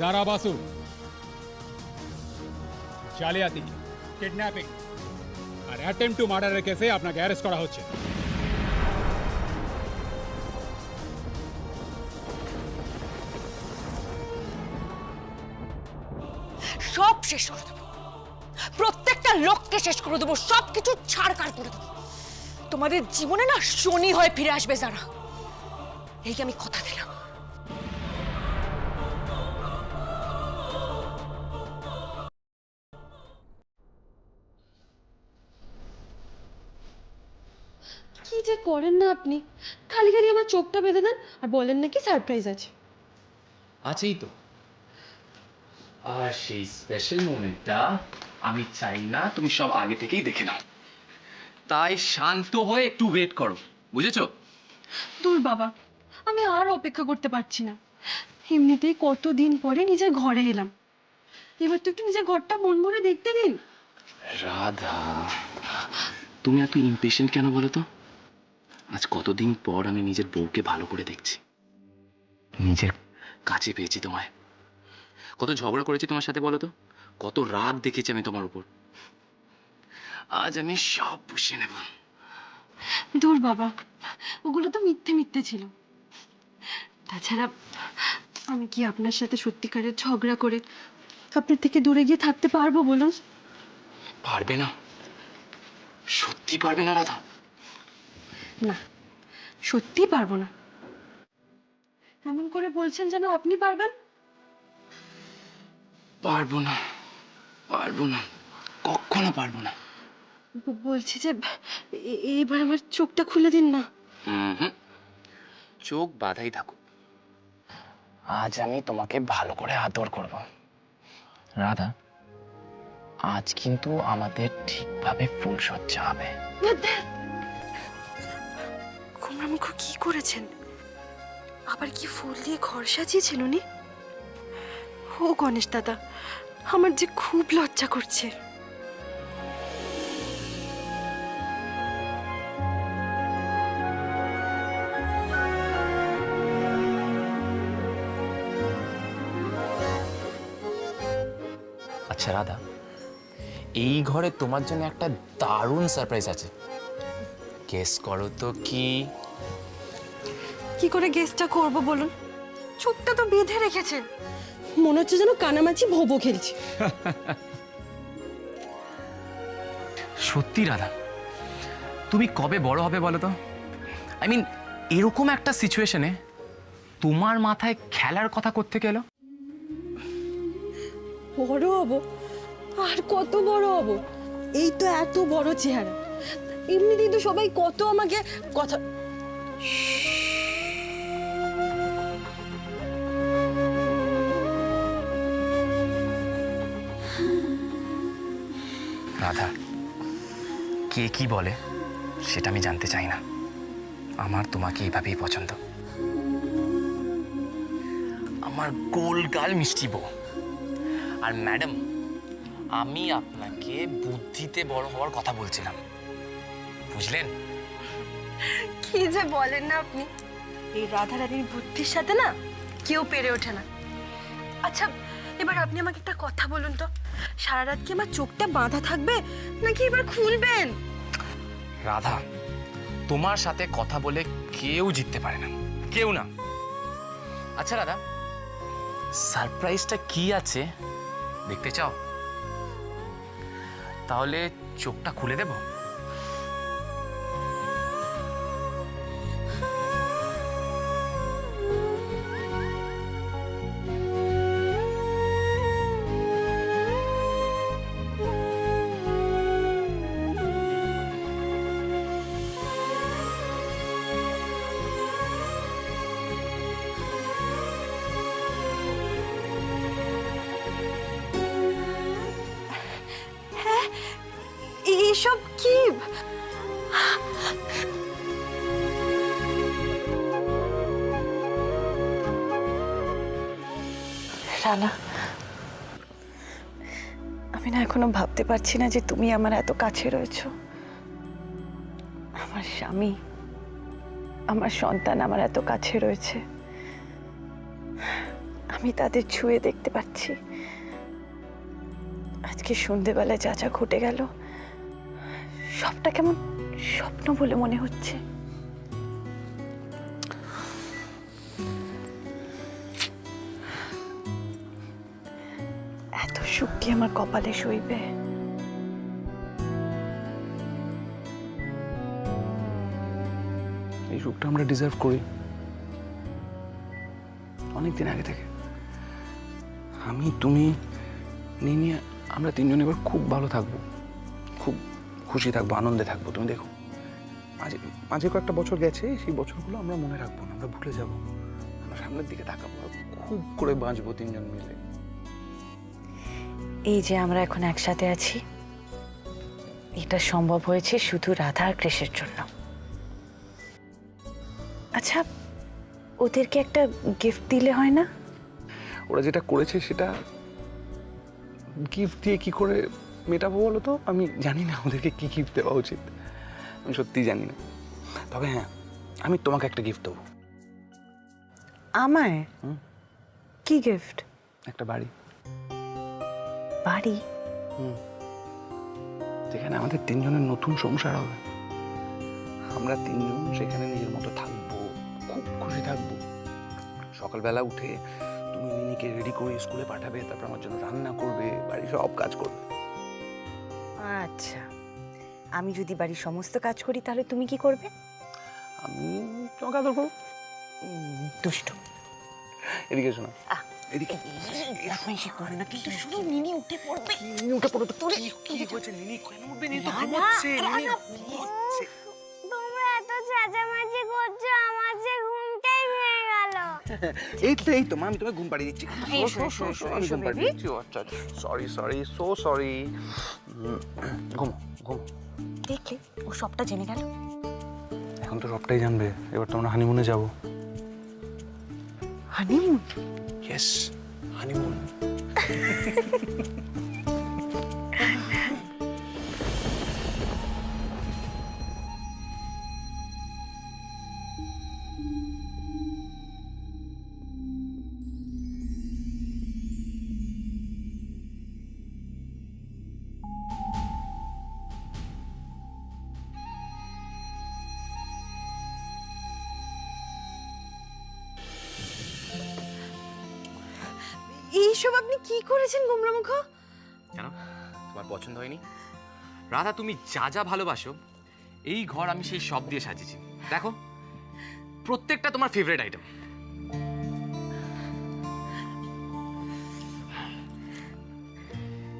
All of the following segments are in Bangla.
জারা বাসু জালিয়াতি, কিডন্যাপিং আর অ্যাটেম্প টু মার্ডারের কেসে আপনাকে অ্যারেস্ট করা হচ্ছে। সব শেষ করে দেবো, প্রত্যেকটা লোককে শেষ করে দেবো, সবকিছু ছাড়খাড় করে দেবো। তোমাদের জীবনে না শনি হয়ে ফিরে আসবে যারা, এই আমি কথা দিলাম। কি যে করেন না আপনি, খালি খালি আমার চোখটা বেঁধে দেন আর বলেন নাকি সারপ্রাইজ আছে। আছেই তো। আর সেই স্পেশাল মোমেন্টটা আমি চাই না তুমি সব আগে থেকেই দেখে নাও, তাই শান্ত হয়ে একটু ওয়েট করো, বুঝেছো? দূর বাবা, আমি আর অপেক্ষা করতে পারছি না। এমনিতেই কতদিন পরে নিজের ঘরে এলাম, এবার তো একটু নিজের ঘরটা মন ভরে দেখতে দিন। রাধা, তুমি এত ইমপেশেন্ট কেন বলো তো? আজ কতদিন পর আমি নিজের বউকে ভালো করে দেখছি, নিজের কাছে পেয়েছি তোমায়। কত ঝগড়া করেছি তোমার সাথে বলো তো, কত রাগ দেখেছি আমি তোমার উপর। আজ আমি সব পুষিয়ে নেব। দূর বাবা, ওগুলো তো মিথ্যে মিথ্যে ছিল। তাছাড়া আমি কি আপনার সাথে সত্যিকারের ঝগড়া করে আপনার থেকে দূরে গিয়ে থাকতে পারবো বলুন? পারবে না, সত্যি পারবে না রাধা? না, সত্যি পারবো না। এমন করে বলছেন যেন আপনি পারবেন। পারবো না, পারবো না, কখনো পারবো না। বলছি যে এইবার আমার চোখটা খুলে দিন না। চোখ বাঁধাই থাকুক, আজ আমি তোমাকে ভালো করে আদর করব। রাধা, আজ কিন্তু আমাদের ঠিকভাবে ফুলসজ্জা হবে। কুমড়ামুখ কি করেছেন? আবার কি ফুল দিয়ে ঘর সাজিয়েছেন উনি? ও গণেশ দাদা, আমার যে খুব লজ্জা করছে। আচ্ছা রাধা, এই ঘরে তোমার জন্য একটা দারুণ সারপ্রাইজ আছে। গেস করো তো কি? কি করে গেসটা করব বলুন? চোখটা তো বেঁধে রেখেছেন, মনে হচ্ছে যেন কানামাছি ভোবো খেলছে। সত্যি রাধা, তুমি কবে বড় হবে বলো তো? আই মিন, এরকম একটা সিচুয়েশনে তোমার মাথায় খেলার কথা করতে গেল। বড় হব? আর কত বড় হব? এই তো এত বড় চেহারা, এমনিতেই তো সবাই কত আমাকে কথা। রাধা, কে কি বলে সেটা আমি জানতে চাই না, আমার তোমাকে এইভাবেই পছন্দ। আমার গোল গাল মিষ্টি বউ। আর ম্যাডাম, আমি আপনাকে বুদ্ধিতে বড় হওয়ার কথা বলছিলাম, বুঝলেন? কি যে বলেন না আপনি, এই রাধারানীর বুদ্ধির সাথে না কেউ পেরে ওঠে না। আচ্ছা, এবার আপনি আমাকে একটা কথা বলুন তো, সারা রাত কি আমার চোখটা বাঁধা থাকবে নাকি এবার খুলবেন? রাধা, তোমার সাথে কথা বলে কেউ জিততে পারে না, কেউ না। আচ্ছা রাধা, সারপ্রাইজটা কি আছে দেখতে চাও? তাহলে চোখটা খুলে দেব। এইসব কি? রানা, আমি না এখনো ভাবতে পারছি না যে তুমি আমার এত কাছে রয়েছো। আমার স্বামী, আমার সন্তান আমার এত কাছে রয়েছে। আমি আমি তাদের ছুঁয়ে দেখতে পাচ্ছি। আজকে সন্ধেবেলায় যা যা ঘটে গেল সবটা কেমন স্বপ্ন বলে মনে হচ্ছে। এত সুখ কি আমার কপালে সইবে? এই সুখটা আমরা ডিজার্ভ করি অনেকদিন আগে থেকে। আমি, তুমি, নিনি, আমরা তিনজন এবার খুব ভালো থাকবো, খুব খুশি থাকবো, আনন্দে থাকবো। তুমি দেখো, মাঝে মাঝে কয়েকটা বছর গেছে, সেই বছরগুলো আমরা মনে রাখবো না, আমরা ভুলে যাবো। আমরা সামনের দিকে তাকাবো, খুব করে বাঁচবো তিনজন মিলে। এই যে আমরা এখন একসাথে আছি, এটা সম্ভব হয়েছে শুধু রাধা আর কৃষের জন্য। আচ্ছা, ওদেরকে একটা গিফট দিলে হয় না? ওরা যেটা করেছে সেটা গিফট দিয়ে কি করে মেটাবো বলো তো? আমি জানি না ওদেরকে কি গিফট দেওয়া উচিত, আমি সত্যিই জানি না। তবে হ্যাঁ, আমি তোমাকে একটা গিফট দেবো। আমায়? কি গিফট? একটা বাড়ি। বাড়ি? যেখানে আমাদের তিনজনের নতুন সংসার হবে। আমরা তিনজন সেখানে নিজের মতো থাকবো, খুব খুশি থাকবো। সকালবেলা উঠে তুমি নিনিকে রেডি করে স্কুলে পাঠাবে, তারপর আমার জন্য রান্না করবে, বাড়ির সব কাজ করবে। আচ্ছা, আমি যদি বাড়ির সমস্ত কাজ করি তাহলে তুমি কি করবে? আমি তোমাকে আদর করবো। দুষ্টু। এদিকে শোনা, এদিকে। করে না কিন্তু শুধু নিনি উঠে পড়বে। নিনি উঠে পড়ো তো। কি হয়েছে? নিনি কেন উঠবে? নিনি তো ঘুমোচ্ছে। নিনি ঘুমোচ্ছে। তোমরা এত চেঁচামেচি করছো, আমার যে ঘুমটাই ভেঙে গেল। এই তো মা, আমি তোমাকে ঘুম পাড়িয়ে দিচ্ছি। আমি ঘুম পাড়িয়ে দিচ্ছি। আচ্ছা, সরি, সো সরি। ঘুমো, ঘুমো। দেখলে ও সবটা জেনে গেল। এখন তো সবটাই জানবে। এবার তো আমরা হানিমুনে যাবো। হানিমুন? Yes, honeymoon. এইসব আপনি কি করেছেন গোমরামুখ? কেন, তোমার পছন্দ হয়নি? রাধা, তুমি যা যা ভালোবাসো এই ঘর আমি সেই সব দিয়ে সাজিয়েছি। দেখো, প্রত্যেকটা তোমার ফেভারিট আইটেম।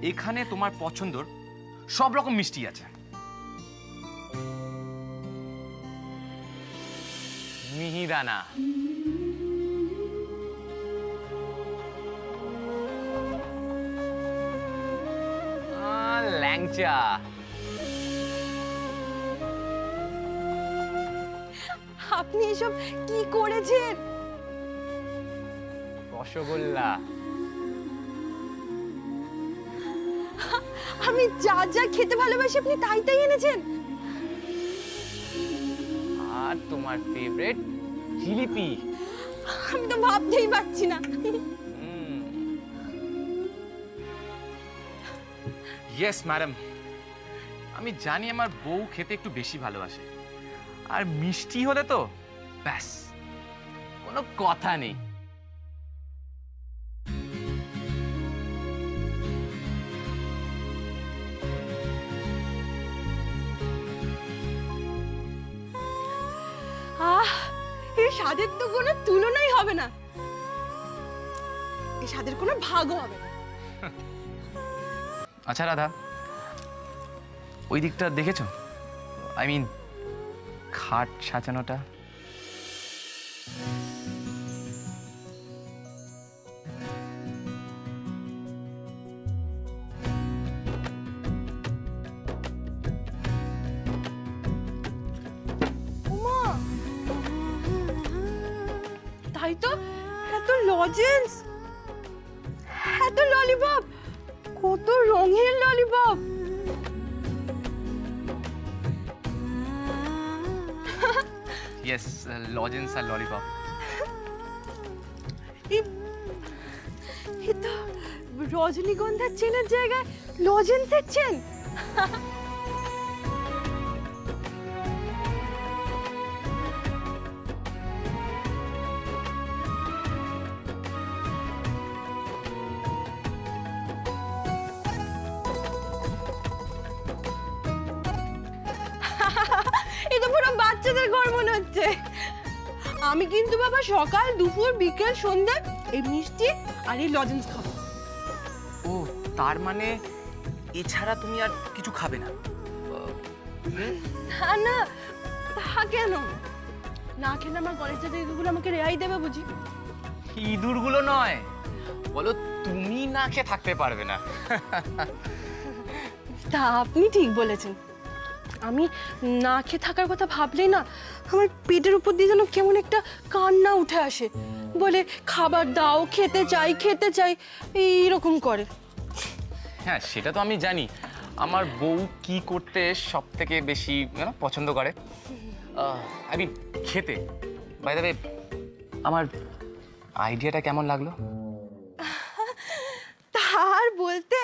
এখানে তোমার পছন্দর সব রকম মিষ্টি আছে। মিহিদানা, ল্যাংচা, আপনি এসব কি করেছেন? রসগোল্লা, আমি যা যা খেতে ভালোবাসি আপনি তাই তাই এনেছেন। আর তোমার ফেভারিট জিলিপি। আমি তো ভাবতেই পারছি না। ইয়েস ম্যাডাম, আমি জানি আমার বউ খেতে একটু বেশি ভালোবাসে, আর মিষ্টি হলে তো ব্যাস কোনো কথা নেই। এই স্বাদের তো কোনো তুলনাই হবে না, এই স্বাদের কোনো ভাগও হবে না। আচ্ছা রাধা, ওই দিকটা দেখেছো? আই মিন খাট সাজানোটা। তাই তো, এত লজেন্স, এত ললিপপ, কত রঙের ললিপপ। ইয়েস, লজেন্স আর ললিপপ। এ তো রজনীগন্ধার চেনের জায়গায় লজেন্সের চেন। এ তো পুরো বাচ্চাদের ঘর মনে হচ্ছে। আমি কিন্তু বাবা সকাল দুপুর বিকেল সন্ধ্যা এই মিষ্টি আর এই লজেন্স খাবো। ও তার মানে এছাড়া তুমি আর কিছু খাবে না? না না, তা কেন? না খেলে আমার কলেজের ইঁদুরগুলো আমাকে রেহাই দেবে বুঝি? ইঁদুরগুলো নয়, বলো তুমি না খেয়ে থাকতে পারবে না। তা আপনি ঠিক বলেছেন। আমি না খেয়ে থাকার কথা ভাবলেই না আমার পেটের উপর দিয়ে যেন কেমন একটা কান্না উঠে আসে, বলে খাবার দাও, খেতে চাই এইরকম করে। হ্যাঁ সেটা তো আমি জানি। আমার বউ কি করতে সব থেকে বেশি পছন্দ করে, আমি খেতে। বাই দ্য ওয়ে, আমার আইডিয়াটা কেমন লাগলো? তার বলতে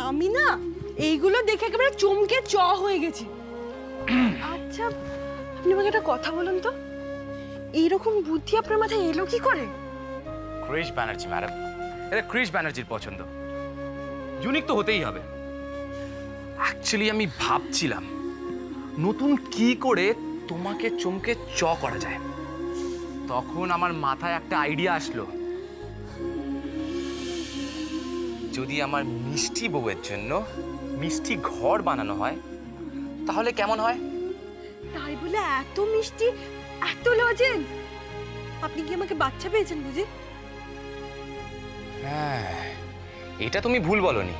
আমি না এইগুলো দেখে একেবারে চমকে হয়ে গেছি। আচ্ছা আপনি আমাকে একটা কথা বলুন তো, এইরকম বুদ্ধি আপনার মাথায় এলো কি করে? ক্রিশ ব্যানার্জি ম্যাডাম, এটা ক্রিশ ব্যানার্জির পছন্দ, ইউনিক তো হতেই হবে। অ্যাকচুয়ালি আমি ভাবছিলাম নতুন কি করে তোমাকে চমকে করা যায়। তখন আমার মাথায় একটা আইডিয়া আসলো, যদি আমার মিষ্টি বউয়ের জন্য মিষ্টি ঘর বানানো হয় তাহলে কেমন হয়? তাই বলে এত মিষ্টি, এত লজেন্স? আপনি কি আমাকে বাচ্চা পেয়েছেন বুঝি? হ্যাঁ, এটা তুমি ভুল বলনি।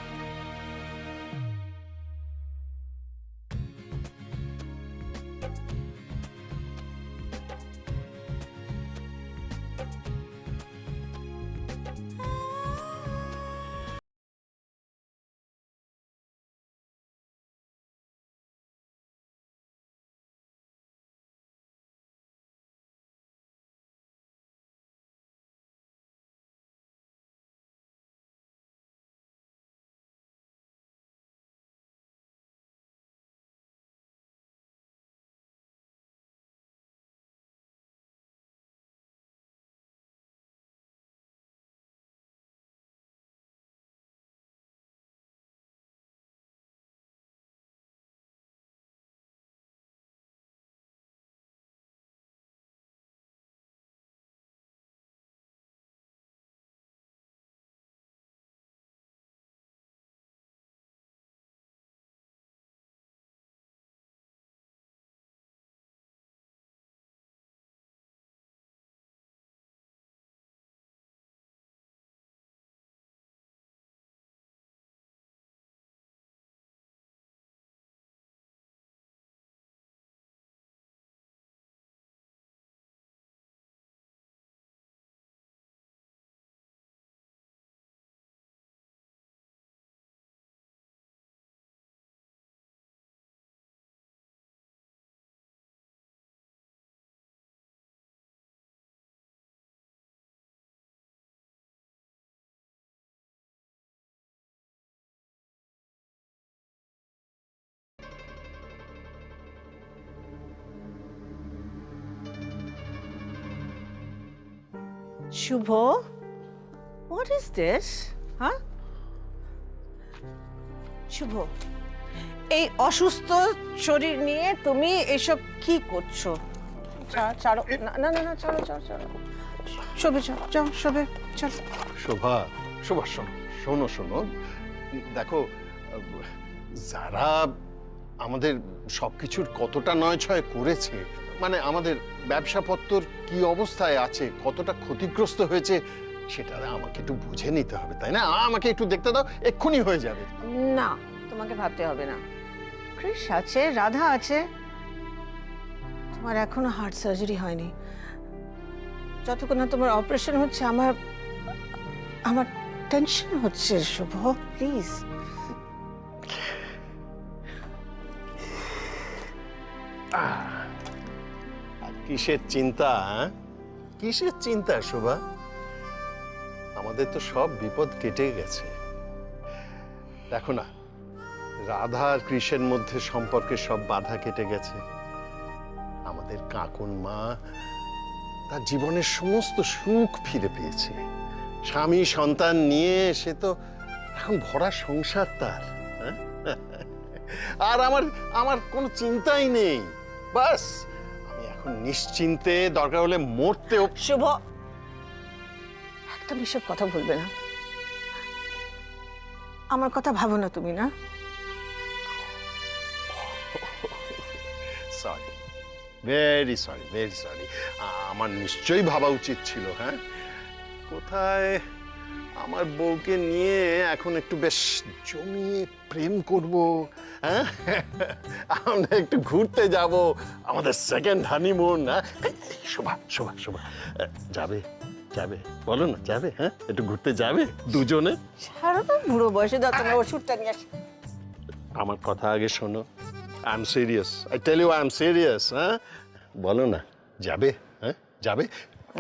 Shubho, what is this? Huh? Shubho, এই অসুস্থ শরীর নিয়ে তুমি এসব কি করছো? ছাড়ো, না না না, চলো চলো চলো, শোবে যাও, শোবে চলো। শোভা, শোভা শোনো শোনো শোনো, দেখো যারা আমাদের সবকিছুর কতটা নয় ছয় করেছে, মানে আমাদের ব্যবসাপত্র কি অবস্থায় আছে, কতটা ক্ষতিগ্রস্ত হয়েছে, সেটা আমাকে একটু বুঝে নিতে হবে, তাই না? আমাকে একটু দেখতে দাও, এক্ষুনি হয়ে যাবে। না, তোমাকে ভাবতে হবে না। কৃষ আছে, রাধা আছে, তোমার এখনো হার্ট সার্জারি হয়নি। যতক্ষণ না তোমার অপারেশন হচ্ছে আমার টেনশন হচ্ছে। শুভ, প্লিজ। আর কিসের চিন্তা, কিসের চিন্তা শোভা? আমাদের তো সব বিপদ কেটে গেছে। দেখো না, রাধা আর কৃষের মধ্যে সম্পর্কের সব বাধা কেটে গেছে। আমাদের কাকুন মা তার জীবনের সমস্ত সুখ ফিরে পেয়েছে। স্বামী সন্তান নিয়ে সে তো এখন ভরা সংসার তার। হ্যাঁ? আর আমার কোনো চিন্তাই নেই। বাস আমি এখন নিশ্চিন্তে, দরকার হলে মরতেও। শুভ, একদম এসব কথা বলবে না। আমার কথা ভাবো না তুমি, না? Sorry, very sorry, very sorry. আমার নিশ্চয়ই ভাবা উচিত ছিল। হ্যাঁ, কোথায় আমার বউকে নিয়ে এখন একটু বেশ জমিয়ে প্রেম করব। হ্যাঁ, আমরা একটু ঘুরতে যাব, আমাদের সেকেন্ড হানিমুন। শোভা শোভা শোভা, যাবে যাবে বলো না, যাবে? হ্যাঁ, একটু ঘুরতে যাবে দুজনে? সারা বুড়ো বয়সে দাও তোমার ওষুধটা নিয়ে আসো। আমার কথা আগে শোনো। I am serious, I tell you I am serious. হ্যাঁ, বলো না, যাবে? হ্যাঁ, যাবে?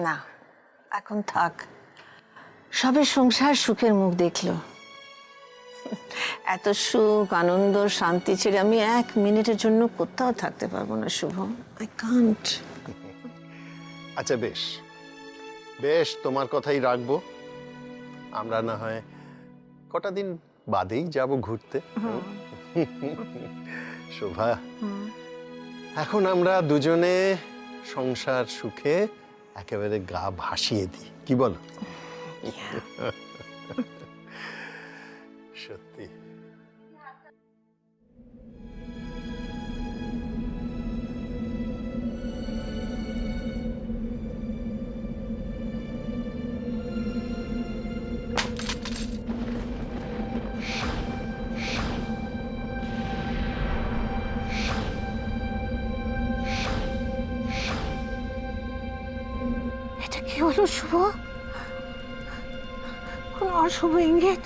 না, এখন থাক। সবে সংসার সুখের মুখ দেখলো। এত সুখ, আনন্দ, শান্তি ছেড়ে আমি 1 মিনিটের জন্য কোথাও থাকতে পারবো না শুভ। I can't. আচ্ছা বেশ বেশ, তোমার কথাই রাখবো। আমরা না হয় কটা দিন বাদেই যাব ঘুরতে। শোভা, এখন আমরা দুজনে সংসার সুখে একেবারে গা ভাসিয়ে দিই, কি বলো? সত্যি। এটা কি হলো শুভ? কোন অশুভ ইঙ্গিত?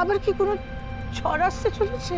আবার কি কোনো ঝড় আসতে চলেছে?